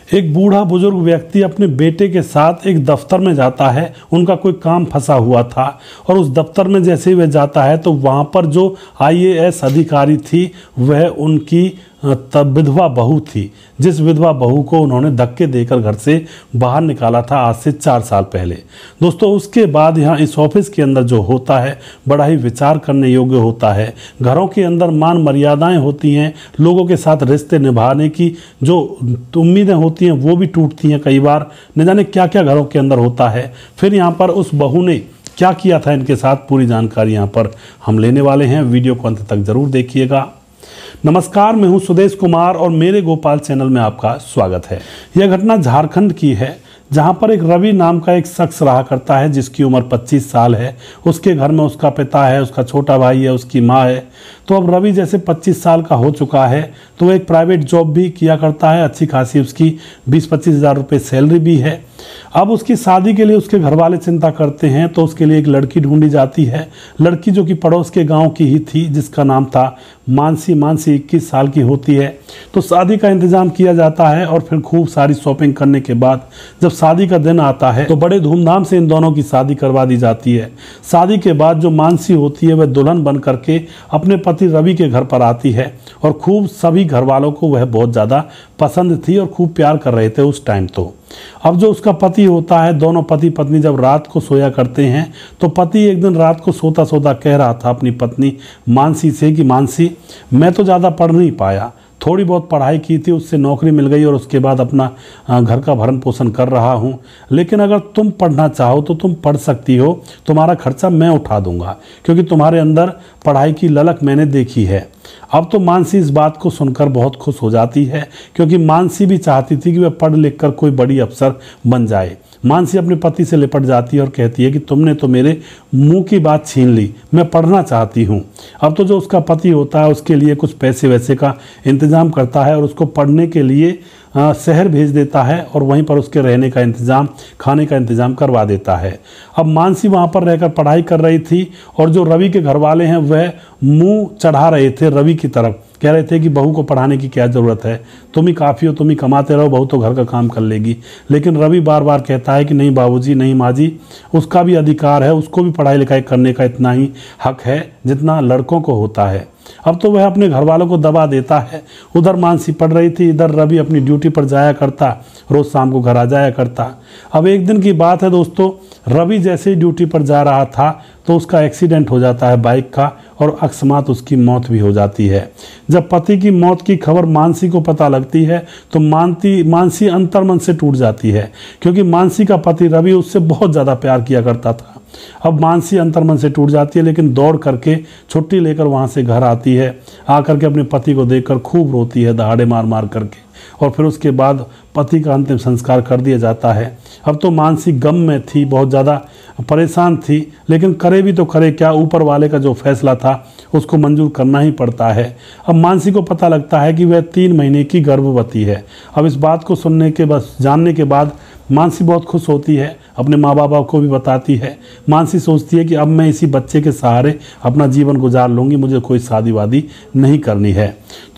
एक बूढ़ा बुजुर्ग व्यक्ति अपने बेटे के साथ एक दफ्तर में जाता है। उनका कोई काम फंसा हुआ था और उस दफ्तर में जैसे ही वह जाता है तो वहाँ पर जो IAS अधिकारी थी वह उनकी तब विधवा बहू थी, जिस विधवा बहू को उन्होंने धक्के देकर घर से बाहर निकाला था आज से 4 साल पहले। दोस्तों, उसके बाद यहाँ इस ऑफिस के अंदर जो होता है बड़ा ही विचार करने योग्य होता है। घरों के अंदर मान मर्यादाएं होती हैं, लोगों के साथ रिश्ते निभाने की जो उम्मीदें होती हैं वो भी टूटती हैं कई बार। न जाने क्या क्या घरों के अंदर होता है। फिर यहाँ पर उस बहू ने क्या किया था इनके साथ, पूरी जानकारी यहाँ पर हम लेने वाले हैं। वीडियो को अंत तक जरूर देखिएगा। नमस्कार, मैं हूं सुदेश कुमार और मेरे गोपाल चैनल में आपका स्वागत है। यह घटना झारखंड की है, जहां पर एक रवि नाम का एक शख्स रहा करता है जिसकी उम्र 25 साल है। उसके घर में उसका पिता है, उसका छोटा भाई है, उसकी माँ है। तो अब रवि जैसे 25 साल का हो चुका है तो वो एक प्राइवेट जॉब भी किया करता है। अच्छी खासी उसकी 20-25 हज़ार रुपये सैलरी भी है। अब उसकी शादी के लिए उसके घर वाले चिंता करते हैं तो उसके लिए एक लड़की ढूंढी जाती है। लड़की जो कि पड़ोस के गांव की ही थी, जिसका नाम था मानसी। मानसी 21 साल की होती है। तो शादी का इंतजाम किया जाता है और फिर खूब सारी शॉपिंग करने के बाद जब शादी का दिन आता है तो बड़े धूमधाम से इन दोनों की शादी करवा दी जाती है। शादी के बाद जो मानसी होती है वह दुल्हन बन करके अपने पति रवि के घर पर आती है और खूब सभी घर वालों को वह बहुत ज़्यादा पसंद थी और खूब प्यार कर रहे थे उस टाइम। तो अब जो उसका पति होता है, दोनों पति पत्नी जब रात को सोया करते हैं तो पति एक दिन रात को सोता सोता कह रहा था अपनी पत्नी मानसी से कि मानसी, मैं तो ज़्यादा पढ़ नहीं पाया, थोड़ी बहुत पढ़ाई की थी, उससे नौकरी मिल गई और उसके बाद अपना घर का भरण पोषण कर रहा हूँ। लेकिन अगर तुम पढ़ना चाहो तो तुम पढ़ सकती हो, तुम्हारा खर्चा मैं उठा दूंगा, क्योंकि तुम्हारे अंदर पढ़ाई की ललक मैंने देखी है। अब तो मानसी इस बात को सुनकर बहुत खुश हो जाती है, क्योंकि मानसी भी चाहती थी कि वह पढ़ लिख कर कोई बड़ी अफसर बन जाए। मानसी अपने पति से लिपट जाती है और कहती है कि तुमने तो मेरे मुंह की बात छीन ली, मैं पढ़ना चाहती हूँ। अब तो जो उसका पति होता है उसके लिए कुछ पैसे वैसे का इंतजाम करता है और उसको पढ़ने के लिए शहर भेज देता है और वहीं पर उसके रहने का इंतजाम, खाने का इंतजाम करवा देता है। अब मानसी वहाँ पर रहकर पढ़ाई कर रही थी और जो रवि के घर वाले हैं वह मुंह चढ़ा रहे थे रवि की तरफ। कह रहे थे कि बहू को पढ़ाने की क्या ज़रूरत है, तुम ही काफ़ी हो, तुम ही कमाते रहो, बहू तो घर का काम कर लेगी। लेकिन रवि बार बार कहता है कि नहीं बाबूजी, नहीं माँ जी, उसका भी अधिकार है, उसको भी पढ़ाई लिखाई करने का इतना ही हक है जितना लड़कों को होता है। अब तो वह अपने घर वालों को दबा देता है। उधर मानसी पढ़ रही थी, इधर रवि अपनी ड्यूटी पर जाया करता, रोज़ शाम को घर आ जाया करता। अब एक दिन की बात है दोस्तों, रवि जैसे ही ड्यूटी पर जा रहा था तो उसका एक्सीडेंट हो जाता है बाइक का और अकस्मात उसकी मौत भी हो जाती है। जब पति की मौत की खबर मानसी को पता लगती है तो मानसी अंतर्मन से टूट जाती है, क्योंकि मानसी का पति रवि उससे बहुत ज़्यादा प्यार किया करता था। अब मानसी अंतर्मन से टूट जाती है, लेकिन दौड़ करके छुट्टी लेकर वहाँ से घर आती है। आकर के अपने पति को देखकर खूब रोती है, दहाड़े मार मार करके, और फिर उसके बाद पति का अंतिम संस्कार कर दिया जाता है। अब तो मानसी गम में थी, बहुत ज़्यादा परेशान थी, लेकिन करे भी तो करे क्या, ऊपर वाले का जो फैसला था उसको मंजूर करना ही पड़ता है। अब मानसी को पता लगता है कि वह 3 महीने की गर्भवती है। अब इस बात को जानने के बाद मानसी बहुत खुश होती है, अपने माँ बाप को भी बताती है। मानसी सोचती है कि अब मैं इसी बच्चे के सहारे अपना जीवन गुजार लूँगी, मुझे कोई शादी वादी नहीं करनी है।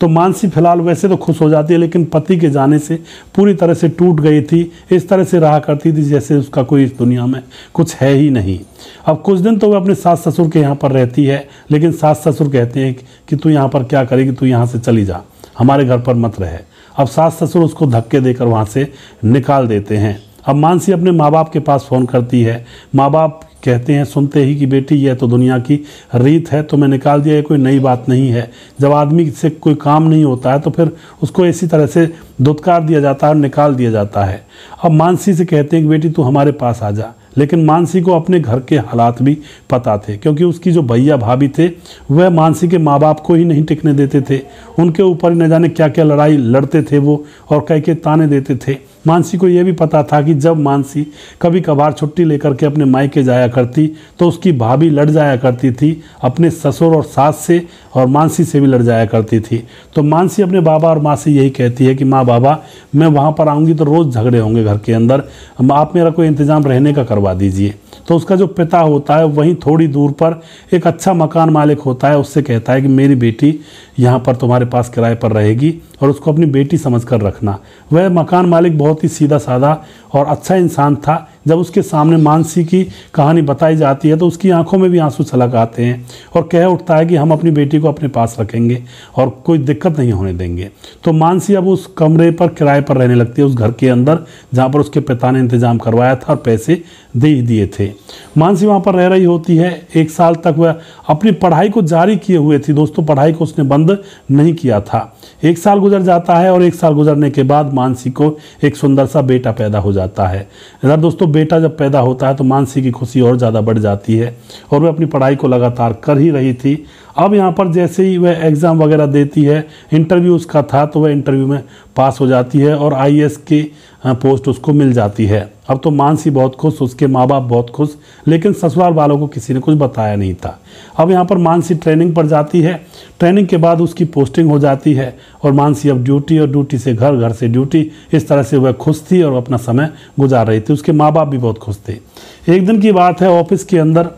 तो मानसी फिलहाल वैसे तो खुश हो जाती है, लेकिन पति के जाने से पूरी तरह से टूट गई थी। इस तरह से रहा करती थी जैसे उसका कोई इस दुनिया में कुछ है ही नहीं। अब कुछ दिन तो वह अपने सास ससुर के यहाँ पर रहती है, लेकिन सास ससुर कहते हैं कि तू यहाँ पर क्या करेगी, तू यहाँ से चली जा, हमारे घर पर मत रहे। अब सास ससुर उसको धक्के देकर वहाँ से निकाल देते हैं। अब मानसी अपने माँ बाप के पास फ़ोन करती है। माँ बाप कहते हैं सुनते ही कि बेटी यह तो दुनिया की रीत है, तुम्हें निकाल दिया, ये कोई नई बात नहीं है। जब आदमी से कोई काम नहीं होता है तो फिर उसको इसी तरह से धुतकार दिया जाता है और निकाल दिया जाता है। अब मानसी से कहते हैं कि बेटी तू हमारे पास आ जा। लेकिन मानसी को अपने घर के हालात भी पता थे, क्योंकि उसकी जो भैया भाभी थे वह मानसी के माँ बाप को ही नहीं टिकने देते थे। उनके ऊपर न जाने क्या क्या लड़ाई लड़ते थे वो, और कई के ताने देते थे। मानसी को यह भी पता था कि जब मानसी कभी कभार छुट्टी लेकर के अपने मायके जाया करती तो उसकी भाभी लड़ जाया करती थी अपने ससुर और सास से, और मानसी से भी लड़ जाया करती थी। तो मानसी अपने बाबा और माँ से यही कहती है कि माँ बाबा, मैं वहाँ पर आऊँगी तो रोज़ झगड़े होंगे घर के अंदर, आप मेरा कोई इंतज़ाम रहने का करवा करवा दीजिए। तो उसका जो पिता होता है वहीं थोड़ी दूर पर एक अच्छा मकान मालिक होता है, उससे कहता है कि मेरी बेटी यहाँ पर तुम्हारे पास किराए पर रहेगी और उसको अपनी बेटी समझकर रखना। वह मकान मालिक बहुत ही सीधा साधा और अच्छा इंसान था। जब उसके सामने मानसी की कहानी बताई जाती है तो उसकी आंखों में भी आंसू छलक आते हैं और कह उठता है कि हम अपनी बेटी को अपने पास रखेंगे और कोई दिक्कत नहीं होने देंगे। तो मानसी अब उस कमरे पर किराए पर रहने लगती है, उस घर के अंदर जहाँ पर उसके पिता ने इंतजाम करवाया था और पैसे दे ही दिए थे। मानसी वहाँ पर रह रही होती है। 1 साल तक वह अपनी पढ़ाई को जारी किए हुए थी दोस्तों, पढ़ाई को उसने बंद नहीं किया था। 1 साल गुजर जाता है और 1 साल गुजरने के बाद मानसी को एक सुंदर सा बेटा पैदा हो जाता है। इधर दोस्तों बेटा जब पैदा होता है तो मानसी की खुशी और ज़्यादा बढ़ जाती है और वह अपनी पढ़ाई को लगातार कर ही रही थी। अब यहाँ पर जैसे ही वह एग्ज़ाम वगैरह देती है, इंटरव्यू उसका था तो वह इंटरव्यू में पास हो जाती है और आईएएस की पोस्ट उसको मिल जाती है। अब तो मानसी बहुत खुश, उसके माँ बाप बहुत खुश, लेकिन ससुराल वालों को किसी ने कुछ बताया नहीं था। अब यहाँ पर मानसी ट्रेनिंग पर जाती है। ट्रेनिंग के बाद उसकी पोस्टिंग हो जाती है और मानसी अब ड्यूटी और ड्यूटी से घर, घर से ड्यूटी, इस तरह से वह खुश थी और अपना समय गुजार रही थी। उसके माँ बाप भी बहुत खुश थे। एक दिन की बात है, ऑफिस के अंदर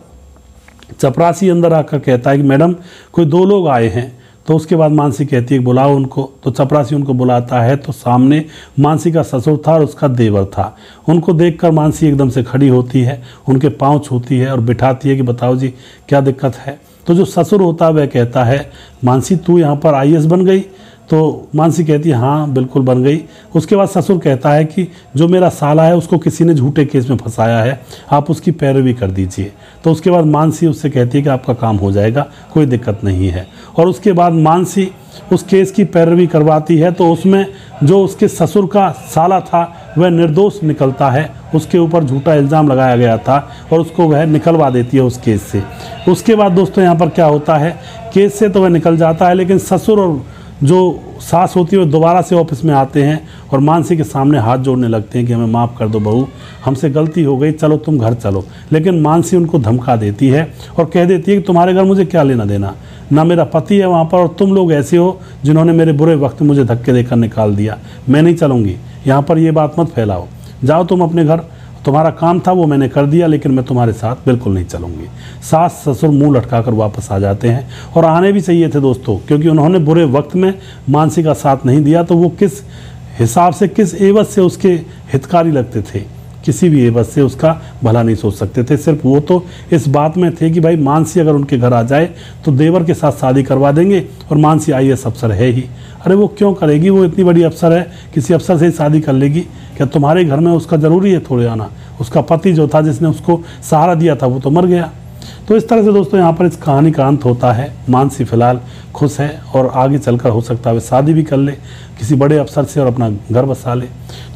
चपरासी अंदर आकर कहता है कि मैडम कोई 2 लोग आए हैं। तो उसके बाद मानसी कहती है बुलाओ उनको। तो चपरासी उनको बुलाता है तो सामने मानसी का ससुर था और उसका देवर था। उनको देखकर मानसी एकदम से खड़ी होती है, उनके पांव छूती है और बिठाती है कि बताओ जी क्या दिक्कत है। तो जो ससुर होता है वह कहता है मानसी तू यहाँ पर आईएएस बन गई। तो मानसी कहती है हाँ बिल्कुल बन गई। उसके बाद ससुर कहता है कि जो मेरा साला है उसको किसी ने झूठे केस में फंसाया है, आप उसकी पैरवी कर दीजिए। तो उसके बाद मानसी उससे कहती है कि आपका काम हो जाएगा, कोई दिक्कत नहीं है। और उसके बाद मानसी उस केस की पैरवी करवाती है तो उसमें जो उसके ससुर का साला था वह निर्दोष निकलता है। उसके ऊपर झूठा इल्ज़ाम लगाया गया था और उसको वह निकलवा देती है उस केस से। उसके बाद दोस्तों यहाँ पर क्या होता है, केस से तो वह निकल जाता है, लेकिन ससुर और जो सास होती है वो दोबारा से ऑफिस में आते हैं और मानसी के सामने हाथ जोड़ने लगते हैं कि हमें माफ़ कर दो बहू, हमसे गलती हो गई, चलो तुम घर चलो। लेकिन मानसी उनको धमका देती है और कह देती है कि तुम्हारे घर मुझे क्या लेना देना, ना मेरा पति है वहाँ पर और तुम लोग ऐसे हो जिन्होंने मेरे बुरे वक्त मुझे धक्के देकर निकाल दिया। मैं नहीं चलूँगी, यहाँ पर ये बात मत फैलाओ, जाओ तुम अपने घर, तुम्हारा काम था वो मैंने कर दिया, लेकिन मैं तुम्हारे साथ बिल्कुल नहीं चलूँगी। सास ससुर मुंह लटकाकर वापस आ जाते हैं और आने भी चाहिए थे दोस्तों, क्योंकि उन्होंने बुरे वक्त में मानसी का साथ नहीं दिया तो वो किस हिसाब से, किस एवज से उसके हितकारी लगते थे, किसी भी एवज से उसका भला नहीं सोच सकते थे। सिर्फ वो तो इस बात में थे कि भाई मानसी अगर उनके घर आ जाए तो देवर के साथ शादी करवा देंगे और मानसी आईएएस अफसर है ही। अरे वो क्यों करेगी, वो इतनी बड़ी अफसर है, किसी अफसर से ही शादी कर लेगी क्या? तुम्हारे घर में उसका ज़रूरी है थोड़े आना? उसका पति जो था जिसने उसको सहारा दिया था वो तो मर गया। तो इस तरह से दोस्तों यहाँ पर इस कहानी का अंत होता है। मानसी फिलहाल खुश है और आगे चलकर हो सकता है शादी भी कर ले किसी बड़े अफसर से और अपना घर बसा ले।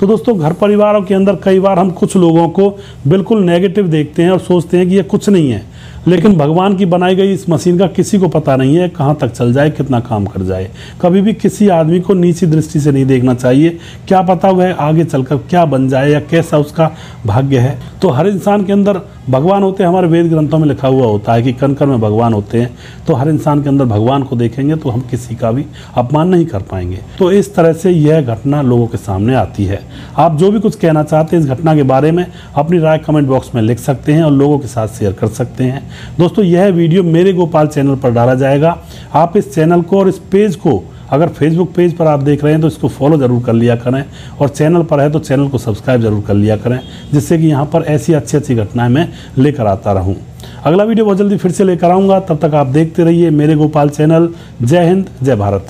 तो दोस्तों घर परिवारों के अंदर कई बार हम कुछ लोगों को बिल्कुल नेगेटिव देखते हैं और सोचते हैं कि ये कुछ नहीं है, लेकिन भगवान की बनाई गई इस मशीन का किसी को पता नहीं है कहाँ तक चल जाए, कितना काम कर जाए। कभी भी किसी आदमी को नीची दृष्टि से नहीं देखना चाहिए, क्या पता वह आगे चलकर क्या बन जाए या कैसा उसका भाग्य है। तो हर इंसान के अंदर भगवान होते हैं, हमारे वेद ग्रंथों में लिखा हुआ होता है कि कण कण में भगवान होते हैं। तो हर इंसान के अंदर भगवान को देखेंगे तो हम किसी का भी अपमान नहीं कर पाएंगे। तो इस तरह से यह घटना लोगों के सामने आती है। आप जो भी कुछ कहना चाहते हैं इस घटना के बारे में अपनी राय कमेंट बॉक्स में लिख सकते हैं और लोगों के साथ शेयर कर सकते हैं। दोस्तों यह वीडियो मेरे गोपाल चैनल पर डाला जाएगा। आप इस चैनल को और इस पेज को, अगर फेसबुक पेज पर आप देख रहे हैं तो इसको फॉलो ज़रूर कर लिया करें और चैनल पर है तो चैनल को सब्सक्राइब ज़रूर कर लिया करें, जिससे कि यहाँ पर ऐसी अच्छी अच्छी घटनाएं मैं लेकर आता रहूँ। अगला वीडियो बहुत जल्दी फिर से लेकर आऊँगा, तब तक आप देखते रहिए मेरे गोपाल चैनल। जय हिंद, जय भारत।